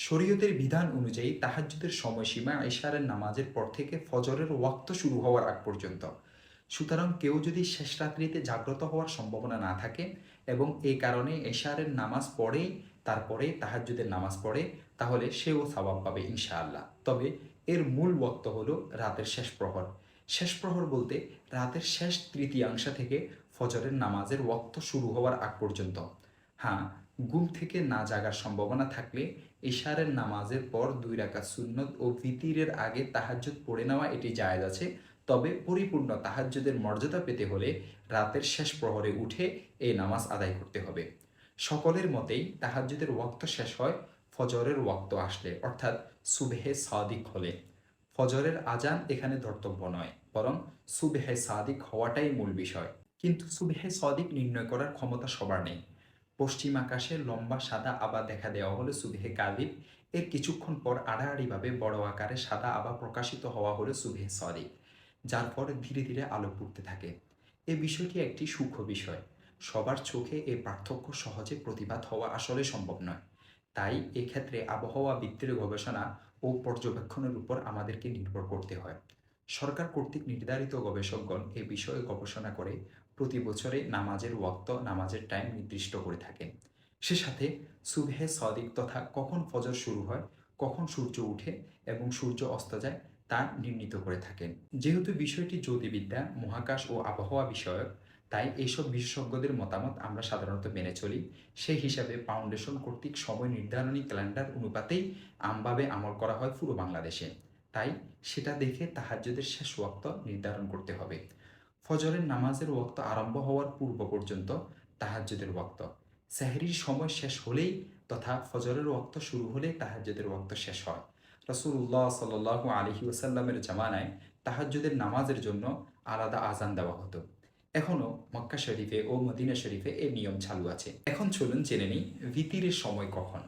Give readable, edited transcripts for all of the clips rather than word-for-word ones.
শরীয়তের বিধান অনুযায়ী তাহাজ্জুদের সময়সীমা এশারের নামাজের পর থেকে ফজরের ওয়াক্ত শুরু হওয়ার আগ পর্যন্ত। সুতরাং কেউ যদি শেষ রাত্রিতে জাগ্রত হওয়ার সম্ভাবনা না থাকে এবং এই কারণে এশারের নামাজ পড়ে তারপরে তাহাজ্জুদের নামাজ পড়ে, তাহলে সেও সওয়াব পাবে ইনশাআল্লাহ। তবে এর মূল ওয়াক্ত হলো রাতের শেষ প্রহর। শেষ প্রহর বলতে রাতের শেষ তৃতীয়াংশ থেকে ফজরের নামাজের ওয়াক্ত শুরু হওয়ার আগ পর্যন্ত। হ্যাঁ, ঘুম থেকে না জাগার সম্ভাবনা থাকলে ইশারের নামাজের পর 2 রাকাত সুন্নত ও ভিতিরের আগে তাহাজ্জুদ পড়ে নেওয়া এটি জায়েজ আছে। তবে পরিপূর্ণ তাহাজ্জুদের মর্যাদা পেতে হলে রাতের শেষ প্রহরে উঠে এই নামাজ আদায় করতে হবে। সকলের মতেই তাহাজ্জুদের ওয়াক্ত শেষ হয় ফজরের ওয়াক্ত আসলে, অর্থাৎ সুবহে সাদিক হলে। ফজরের আজান এখানে ধর্তব্য নয়, বরং সুবহে সাদিক হওয়াটাই মূল বিষয়। কিন্তু সুবহে সাদিক নির্ণয় করার ক্ষমতা সবার নেই। পশ্চিম আকাশে লম্বা সাদা আভা দেখা দেওয়া হলো সুবহে কাযিব। এর কিছুক্ষণ পর আড়াআড়িভাবে বড় আকারে সাদা আভা প্রকাশিত হওয়া হলো সুবহে সাদিক, যার পর ধীরে ধীরে আলো ফুটতে থাকে। এই বিষয়টি একটি সূক্ষ্ম বিষয়। সবার চোখে এই পার্থক্য সহজে প্রতিবাদ হওয়া আসলে সম্ভব নয়। তাই এক্ষেত্রে আবহাওয়াবিদদের গবেষণা ও পর্যবেক্ষণের উপর আমাদেরকে নির্ভর করতে হয়। সরকার কর্তৃক নির্ধারিত গবেষকগণ এ বিষয়ে গবেষণা করে প্রতি বছরে নামাজের ওয়াক্ত, নামাজের টাইম নির্দিষ্ট করে থাকেন। সে সাথে সুবহে সাদিক তথা কখন ফজর শুরু হয়, কখন সূর্য উঠে এবং সূর্য অস্ত যায় তা নির্ণীত করে থাকেন। যেহেতু বিষয়টি জ্যোতির্বিদ্যা, মহাকাশ ও আবহাওয়া বিষয়ক, তাই এইসব বিশেষজ্ঞদের মতামত আমরা সাধারণত মেনে চলি। সেই হিসাবে ফাউন্ডেশন কর্তৃক সময় নির্ধারণী ক্যালেন্ডার অনুপাতেই আমভাবে আমল করা হয় পুরো বাংলাদেশে। তাই সেটা দেখে তাহাজ্জুদের শেষ ওয়াক্ত নির্ধারণ করতে হবে। ফজরের নামাজের ওয়াক্ত আরম্ভ হওয়ার পূর্ব পর্যন্ত তাহাজ্জুদের ওয়াক্ত। সেহরির সময় শেষ হলেই তথা ফজরের ওয়াক্ত শুরু হলেই তাহাজ্জুদের ওয়াক্ত শেষ হয়। রাসূলুল্লাহ সাল্লাল্লাহু আলাইহি ওয়াসাল্লামের জামানায় তাহাজ্জুদের নামাজের জন্য আলাদা আজান দেওয়া হতো। এখনও মক্কা শরীফে ও মদিনা শরীফে এই নিয়ম চালু আছে। এখন চলুন জেনে নিই ভিতিরের সময় কখন।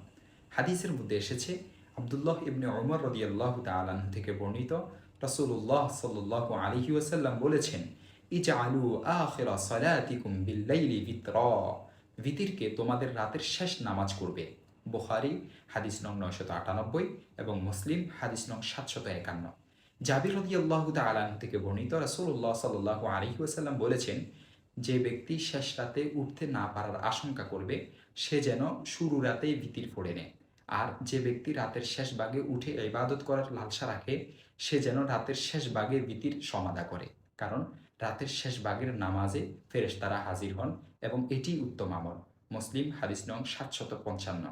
হাদিসের মধ্যে এসেছে, আব্দুল্লাহ ইবনে ওমর রাদিয়াল্লাহু তাআলা আনহু থেকে বর্ণিত, রাসূলুল্লাহ সাল্লাল্লাহু আলাইহি ওয়াসাল্লাম বলেছেন, ইজআলু আখিরা সালাতিকুম বিল-লাইলি বিতরা। ভিতিরকে তোমাদের রাতের শেষ নামাজ করবে। বুখারী হাদিস নং 998 এবং মুসলিম হাদিস নং 751। জাবির রাদিয়াল্লাহু তাআলা আনহু থেকে বর্ণিত, রাসূলুল্লাহ সাল্লাল্লাহু আলাইহি ওয়াসাল্লাম বলেছেন, যে ব্যক্তি শেষ রাতে উঠতে না পারার আশঙ্কা করবে সে যেন শুরু রাতেই ভিতির পড়ে নেয়। আর যে ব্যক্তি রাতের শেষ ভাগে উঠে ইবাদত করার লালসা রাখে সে যেন রাতের শেষ ভাগে ভিতির সমাদা করে। কারণ রাতের শেষ ভাগের নামাজে ফেরেশতারা হাজির হন এবং এটি উত্তম আমল। মুসলিম হাদিস নং 755।